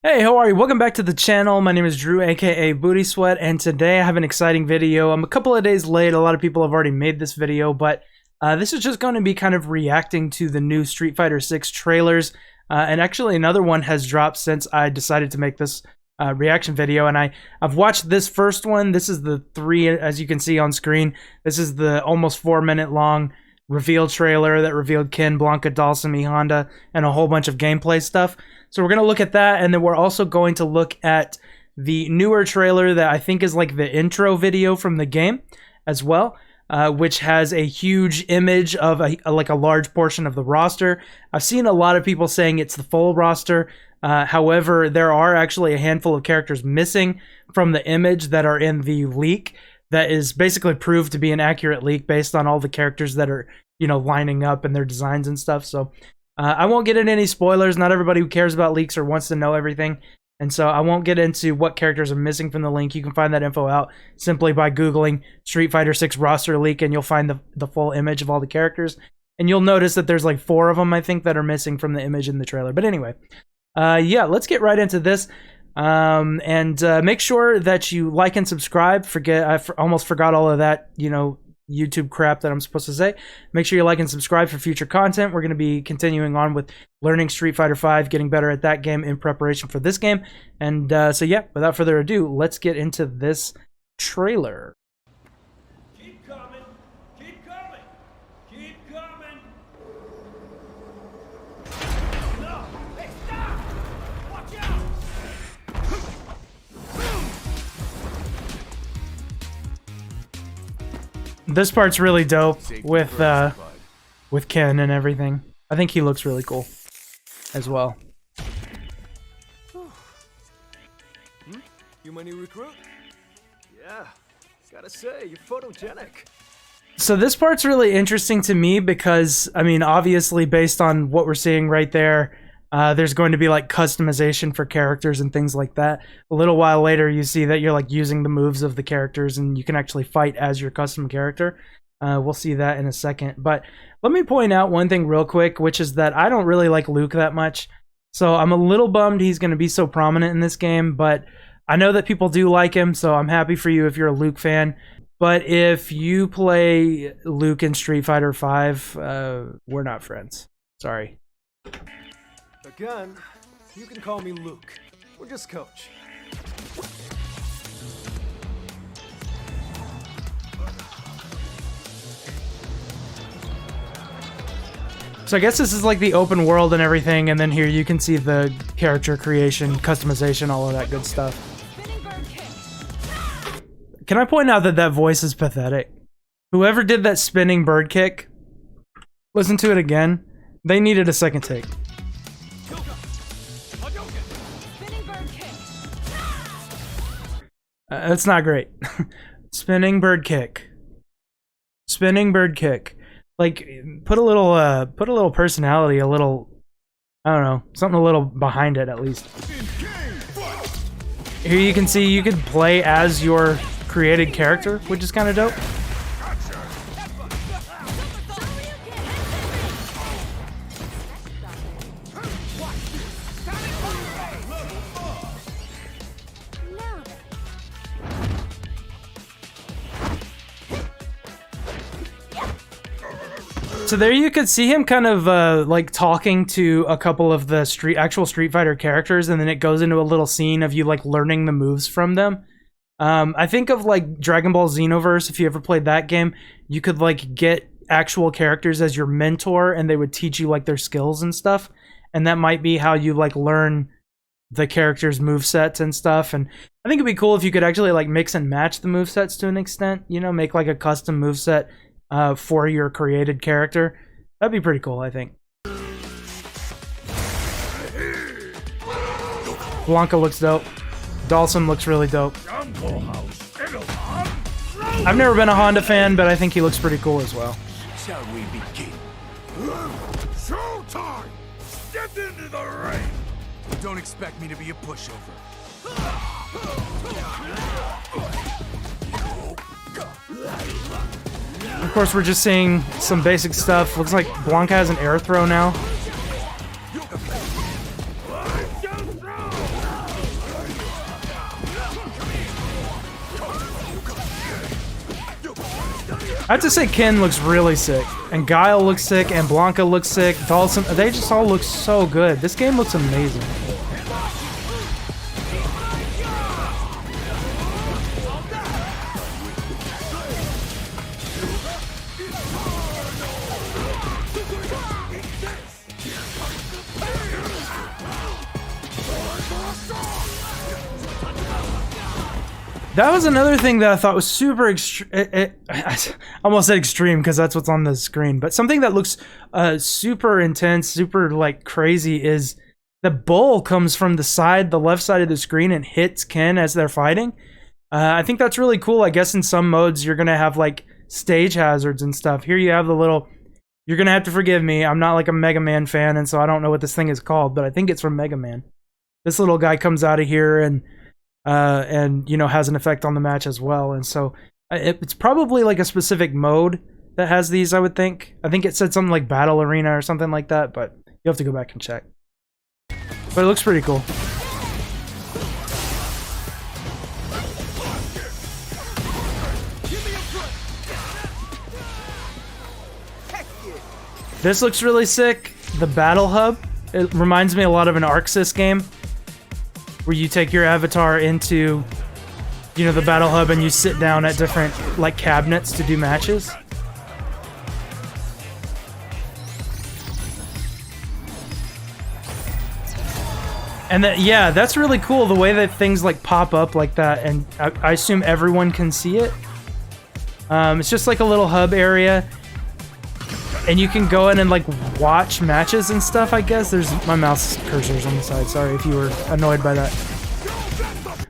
Hey, how are you? Welcome back to the channel. My name is Drew, aka Booty Sweat, and today I have an exciting video. I'm a couple of days late. A lot of people have already made this video, but this is just going to be kind of reacting to the new Street Fighter 6 trailers. And actually another one has dropped since I decided to make this reaction video, and I've watched this first one. This is the 3, as you can see on screen. This is the almost 4-minute long reveal trailer that revealed Ken, Blanca, Dhalsim, E Honda, and a whole bunch of gameplay stuff. So we're going to look at that, and then we're also going to look at the newer trailer that I think is like the intro video from the game as well, which has a huge image of a large portion of the roster. I've seen a lot of people saying it's the full roster. However, there are actually a handful of characters missing from the image that are in the leak that is basically proved to be an accurate leak based on all the characters that are, you know, lining up and their designs and stuff. So I won't get into any spoilers. Not everybody who cares about leaks or wants to know everything. And so I won't get into what characters are missing from the link. You can find that info out simply by Googling Street Fighter 6 roster leak, and you'll find the full image of all the characters. And you'll notice that there's like 4 of them, I think, that are missing from the image in the trailer. But anyway, yeah, let's get right into this. Make sure that you like and subscribe. I almost forgot all of that, you know, YouTube crap that I'm supposed to say. Make sure you like and subscribe for future content. We're going to be continuing on with learning Street Fighter 5, getting better at that game in preparation for this game. And so yeah, without further ado, let's get into this trailer. Keep coming, keep coming, keep coming. No, hey, stop! Watch out! This part's really dope with Ken and everything. I think he looks really cool as well. You my new recruit? Yeah, gotta say, you're photogenic. So this part's really interesting to me because, I mean, obviously based on what we're seeing right there, there's going to be like customization for characters and things like that. A little while later, you see that you're like using the moves of the characters and you can actually fight as your custom character. We'll see that in a second. But let me point out one thing real quick, which is that I don't really like Luke that much. So I'm a little bummed he's going to be so prominent in this game, but I know that people do like him, so I'm happy for you if you're a Luke fan. But if you play Luke in Street Fighter 5, we're not friends. Sorry. Again, you can call me Luke. We're just coach. So I guess this is like the open world and everything, and then here you can see the character creation, customization, all of that good stuff. Can I point out that that voice is pathetic? Whoever did that spinning bird kick, listen to it again. They needed a second take. That's not great. Spinning bird kick. Spinning bird kick. Like, put a little personality, a little, I don't know, something a little behind it at least. Here you can see you could play as your created character, which is kind of dope. So there you could see him kind of like talking to a couple of the actual Street Fighter characters, and then it goes into a little scene of you like learning the moves from them. I think of like Dragon Ball Xenoverse. If you ever played that game, you could like get actual characters as your mentor, and they would teach you like their skills and stuff. And that might be how you like learn the characters' movesets and stuff. And I think it'd be cool if you could actually like mix and match the movesets to an extent. You know, make like a custom moveset for your created character. That'd be pretty cool, I think. Blanca looks dope. Dhalsim looks really dope. I've never been a Honda fan, but I think he looks pretty cool as well. Shall we begin? Showtime! Step into the ring! Don't expect me to be a pushover. Of course, we're just seeing some basic stuff. Looks like Blanca has an air throw now. I have to say Ken looks really sick, and Guile looks sick, and Blanca looks sick, Dawson, they just all look so good. This game looks amazing. That was another thing that I thought was super I almost said extreme because that's what's on the screen, but something that looks super intense, super like crazy is the bull comes from the side, the left side of the screen, and hits Ken as they're fighting. I think that's really cool. I guess in some modes you're gonna have like stage hazards and stuff. Here you have the little. You're gonna have to forgive me. I'm not like a Mega Man fan, and so I don't know what this thing is called, but I think it's from Mega Man. This little guy comes out of here and you know, has an effect on the match as well. And so it's probably like a specific mode that has these, I would think. I think it said something like Battle Arena or something like that, but you'll have to go back and check. But it looks pretty cool. This looks really sick. The Battle Hub. It reminds me a lot of an ArcSys game, where you take your avatar into, you know, the Battle Hub and you sit down at different, like, cabinets to do matches. And that, yeah, that's really cool, the way that things, like, pop up like that, and I assume everyone can see it. It's just like a little hub area, and you can go in and, like, watch matches and stuff, I guess. There's my mouse cursor's on the side. Sorry if you were annoyed by that.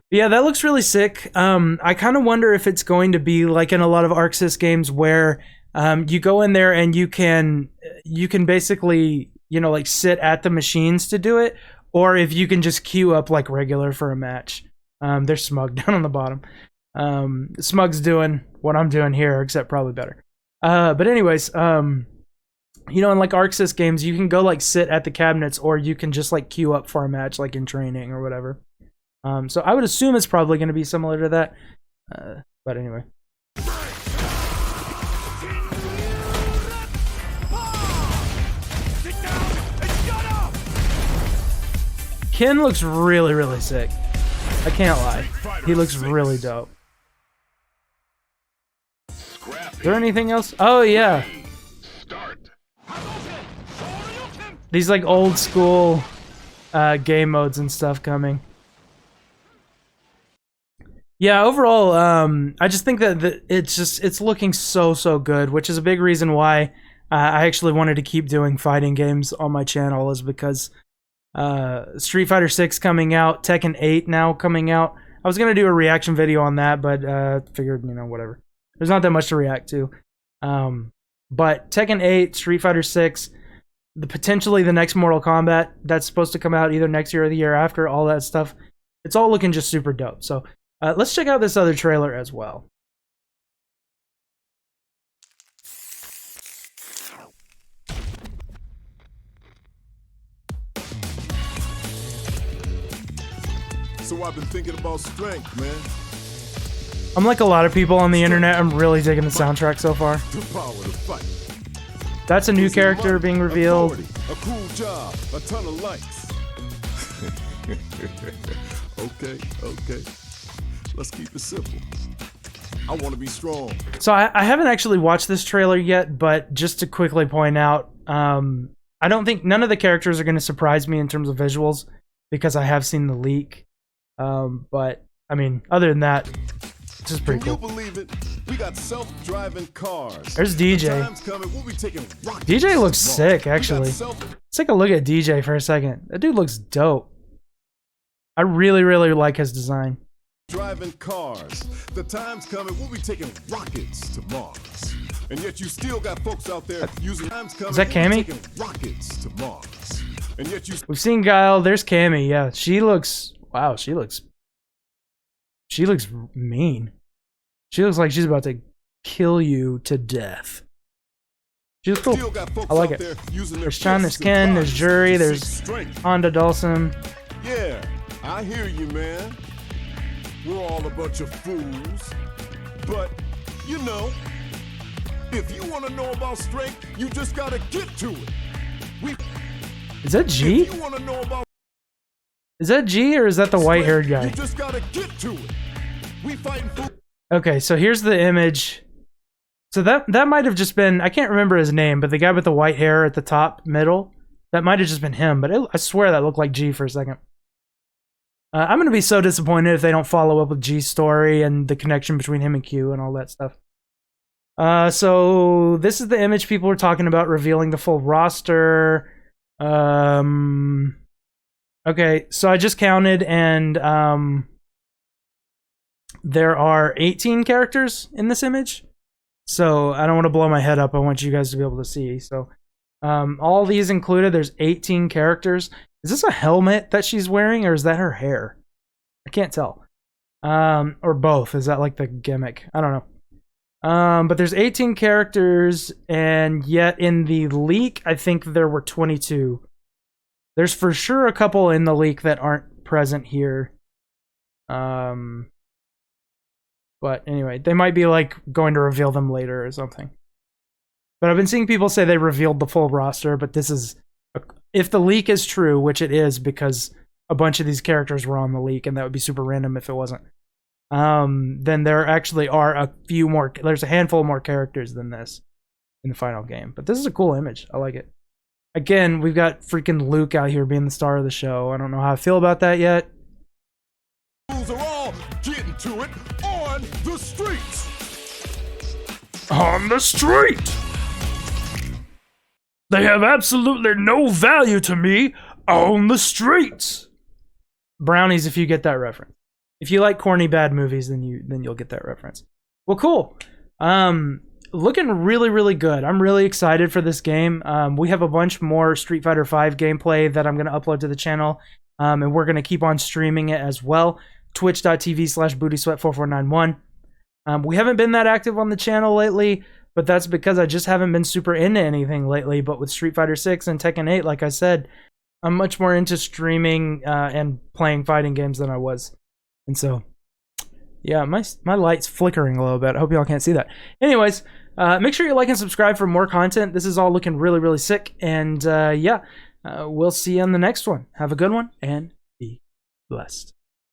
Yeah, that looks really sick. I kind of wonder if it's going to be like in a lot of ArcSys games where you go in there and you can basically, you know, like sit at the machines to do it, or if you can just queue up like regular for a match. There's Smug down on the bottom. Smug's doing what I'm doing here, except probably better. But anyways, you know, in like ArcSys games, you can go like sit at the cabinets, or you can just like queue up for a match, like in training or whatever. So I would assume it's probably going to be similar to that. But anyway. Ken looks really, really sick. I can't lie. He looks really dope. Is there anything else? Oh, yeah. These like old school game modes and stuff coming. Yeah, overall, I just think that it's looking so good, which is a big reason why I actually wanted to keep doing fighting games on my channel, is because Street Fighter 6 coming out, Tekken 8 now coming out. I was gonna do a reaction video on that, but figured, you know, whatever. There's not that much to react to. But Tekken 8, Street Fighter 6, potentially the next Mortal Kombat that's supposed to come out either next year or the year after, all that stuff. It's all looking just super dope. So let's check out this other trailer as well. So I've been thinking about strength, man. I'm like a lot of people on the internet. I'm really digging the soundtrack so far. The power to fight. That's a new character being revealed. A cool job, a ton of likes. Okay. Let's keep it simple. I want to be strong. So I haven't actually watched this trailer yet, but just to quickly point out, I don't think none of the characters are going to surprise me in terms of visuals, because I have seen the leak. But I mean, other than that, this is pretty cool. Can you believe it? We got self-driving cars. There's DJ. The time's coming, we'll be taking rockets DJ looks to Mars. sick, actually. Let's take a look at DJ for a second. That dude looks dope. I really like his design. Driving cars. The time's coming, we'll be taking rockets to Mars. And yet you still got folks out there using time's coming. Is that Cammy? Taking rockets to Mars. And yet you We've seen Guile. There's Cammy. Yeah, she looks. Wow, she looks mean. She looks like she's about to kill you to death. She looks cool. I like it. There's Sean, there's Ken, there's Jury, there's Honda Dawson. Yeah, I hear you, man. We're all a bunch of fools. But, you know, If you want to know about strength, you just gotta get to it. Is that G? If you want to know about Is that G or is that the white-haired strength, guy? you just gotta get to it. We fighting for. Okay, so here's the image. So that might have just been, I can't remember his name, but the guy with the white hair at the top middle, that might have just been him, but I swear that looked like G for a second. I'm gonna be so disappointed if they don't follow up with G's story and the connection between him and Q and all that stuff. So this is the image people were talking about, revealing the full roster. Okay, so I just counted, and there are 18 characters in this image. So I don't want to blow my head up. I want you guys to be able to see. So all these included, there's 18 characters. Is this a helmet that she's wearing, or is that her hair? I can't tell. Or both. Is that like the gimmick? I don't know. But there's 18 characters, and yet in the leak, I think there were 22. There's for sure a couple in the leak that aren't present here. But anyway, they might be like going to reveal them later or something. But I've been seeing people say they revealed the full roster, but this is, if the leak is true, which it is because a bunch of these characters were on the leak, and that would be super random if it wasn't. Then there actually are a few more, there's a handful more characters than this in the final game. But this is a cool image. I like it. Again, we've got freaking Luke out here being the star of the show. I don't know how I feel about that yet. Rules are all getting to it on the streets. On the street! They have absolutely no value to me on the streets. Brownies, if you get that reference. If you like corny bad movies, then you'll get that reference. Well, cool. Looking really, really good. I'm really excited for this game. We have a bunch more Street Fighter V gameplay that I'm going to upload to the channel, and we're going to keep on streaming it as well. Twitch.tv/bootysweat4491. We haven't been that active on the channel lately, but that's because I just haven't been super into anything lately. But with Street Fighter 6 and Tekken 8, like I said, I'm much more into streaming and playing fighting games than I was. And so, yeah, my light's flickering a little bit. I hope y'all can't see that. Anyways, make sure you like and subscribe for more content. This is all looking really, really sick. And yeah, we'll see you on the next one. Have a good one and be blessed.